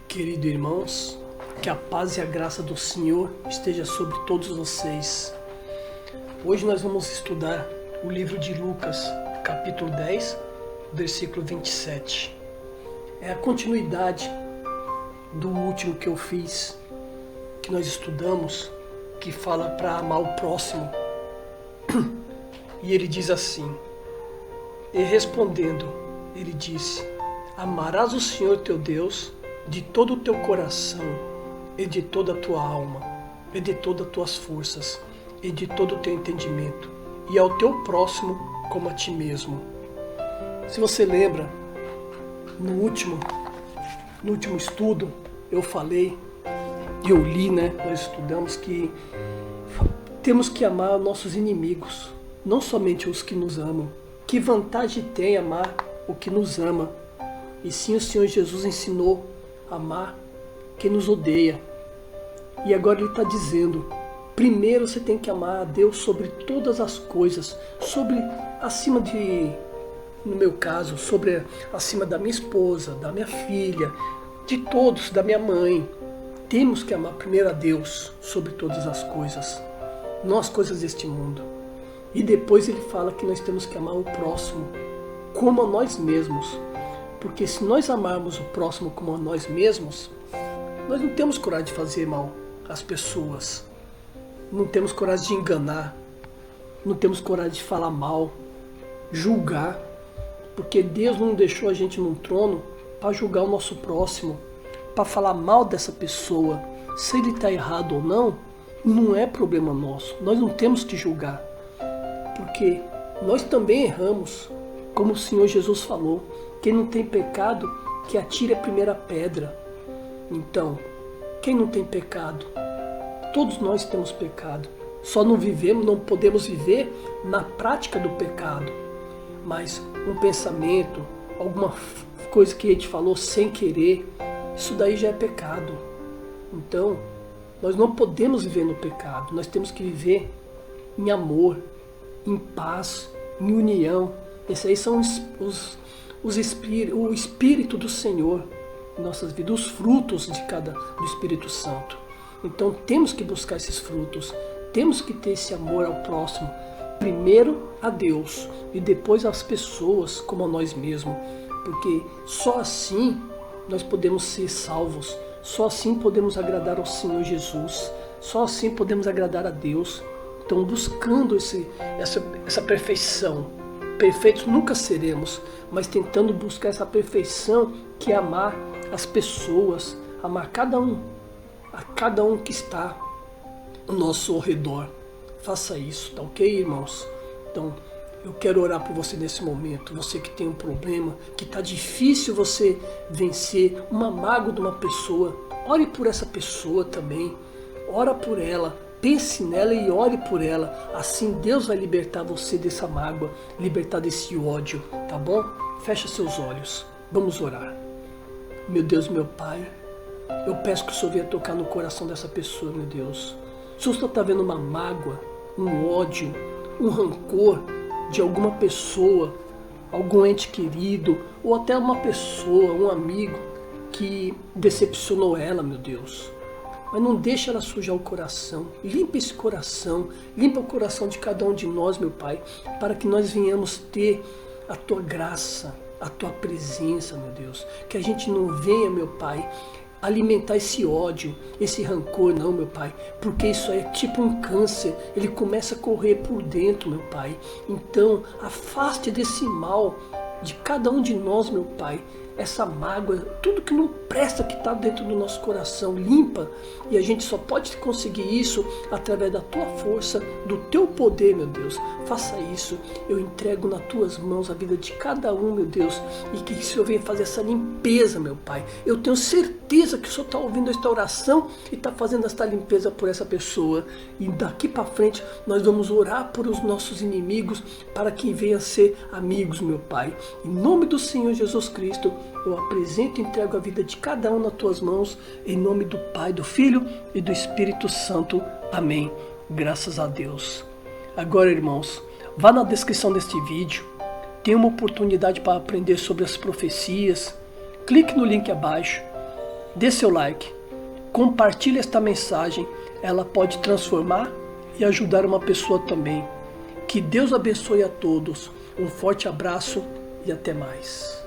Queridos irmãos, que a paz e a graça do Senhor esteja sobre todos vocês. Hoje nós vamos estudar o livro de Lucas, capítulo 10, versículo 27. É a continuidade do último que eu fiz, que nós estudamos, que fala para amar o próximo. E ele diz assim, e respondendo, ele disse: amarás o Senhor teu Deus de todo o teu coração, e de toda a tua alma, e de todas as tuas forças, e de todo o teu entendimento, e ao teu próximo como a ti mesmo. Se você lembra, no último estudo, eu falei, eu li, nós estudamos que temos que amar nossos inimigos, não somente os que nos amam. Que vantagem tem amar o que nos ama? E sim, o Senhor Jesus ensinou a amar quem nos odeia. E agora ele está dizendo, primeiro você tem que amar a Deus sobre todas as coisas, no meu caso, acima da minha esposa, da minha filha, de todos, da minha mãe. Temos que amar primeiro a Deus sobre todas as coisas, não as coisas deste mundo. E depois ele fala que nós temos que amar o próximo como a nós mesmos. Porque se nós amarmos o próximo como a nós mesmos, nós não temos coragem de fazer mal às pessoas. Não temos coragem de enganar. Não temos coragem de falar mal, julgar. Porque Deus não deixou a gente num trono para julgar o nosso próximo, para falar mal dessa pessoa. Se ele está errado ou não, não é problema nosso. Nós não temos que julgar. Porque nós também erramos, como o Senhor Jesus falou, quem não tem pecado, que atire a primeira pedra. Então, quem não tem pecado? Todos nós temos pecado. Só não podemos viver na prática do pecado. Mas um pensamento, alguma coisa que a gente falou sem querer, isso daí já é pecado. Então, nós não podemos viver no pecado. Nós temos que viver em amor, em paz, em união. Esses aí são o Espírito do Senhor em nossas vidas, os frutos do Espírito Santo. Então temos que buscar esses frutos, temos que ter esse amor ao próximo, primeiro a Deus e depois às pessoas como a nós mesmos, porque só assim nós podemos ser salvos, só assim podemos agradar ao Senhor Jesus, só assim podemos agradar a Deus. Então buscando essa perfeição. Perfeitos nunca seremos, mas tentando buscar essa perfeição que é amar as pessoas, amar a cada um que está ao nosso redor. Faça isso, tá ok, irmãos? Então, eu quero orar por você nesse momento, você que tem um problema, que está difícil você vencer uma mágoa de uma pessoa. Ore por essa pessoa também, ora por ela. Pense nela e ore por ela. Assim Deus vai libertar você dessa mágoa, libertar desse ódio, tá bom? Fecha seus olhos. Vamos orar. Meu Deus, meu Pai, eu peço que o Senhor venha tocar no coração dessa pessoa, meu Deus. Se o Senhor está vendo uma mágoa, um ódio, um rancor de alguma pessoa, algum ente querido, ou até uma pessoa, um amigo que decepcionou ela, meu Deus. Mas não deixa ela sujar o coração. Limpa esse coração. Limpa o coração de cada um de nós, meu Pai, para que nós venhamos ter a Tua graça, a Tua presença, meu Deus. Que a gente não venha, meu Pai, alimentar esse ódio, esse rancor, não, meu Pai. Porque isso é tipo um câncer. Ele começa a correr por dentro, meu Pai. Então, afaste desse mal de cada um de nós, meu Pai. Essa mágoa, tudo que não presta que está dentro do nosso coração, limpa. E a gente só pode conseguir isso através da Tua força, do Teu poder, meu Deus. Faça isso. Eu entrego nas Tuas mãos a vida de cada um, meu Deus. E que o Senhor venha fazer essa limpeza, meu Pai. Eu tenho certeza que o Senhor está ouvindo esta oração e está fazendo esta limpeza por essa pessoa. E daqui para frente nós vamos orar por os nossos inimigos para que venham a ser amigos, meu Pai. Em nome do Senhor Jesus Cristo, eu apresento e entrego a vida de cada um nas Tuas mãos, em nome do Pai, do Filho e do Espírito Santo. Amém. Graças a Deus. Agora, irmãos, vá na descrição deste vídeo, tem uma oportunidade para aprender sobre as profecias. Clique no link abaixo Dê seu like, compartilhe esta mensagem, ela pode transformar e ajudar uma pessoa também. Que Deus abençoe a todos. Um forte abraço e até mais.